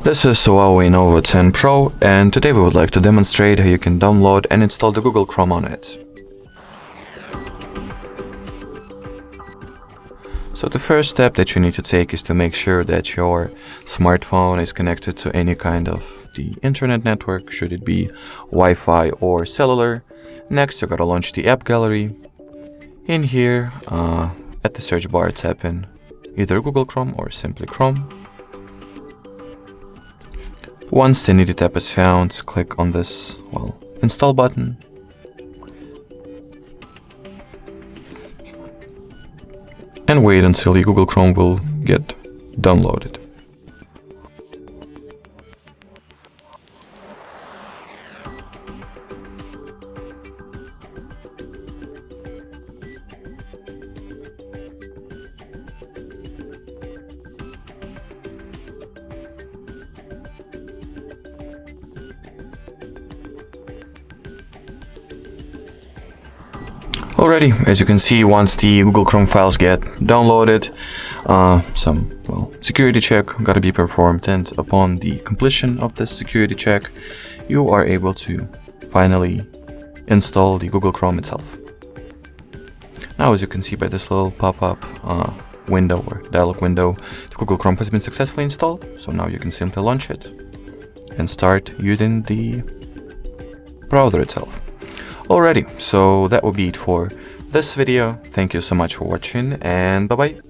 This is HUAWEI Nova 10 Pro, and today we would like to demonstrate how you can download and install the Google Chrome on it. So the first step that you need to take is to make sure that your smartphone is connected to any kind of the internet network, should it be Wi-Fi or cellular. Next, you gotta launch the app gallery. In here, at the search bar, type in either Google Chrome or simply Chrome. Once the needed app is found, click on this, install button. And wait until the Google Chrome will get downloaded. Alrighty, as you can see, once the Google Chrome files get downloaded, some security check gotta be performed, and upon the completion of this security check, you are able to finally install the Google Chrome itself. Now, as you can see by this little pop-up window or dialog window, the Google Chrome has been successfully installed, so now you can simply launch it and start using the browser itself. Alrighty, so that will be it for this video. Thank you so much for watching, and bye-bye.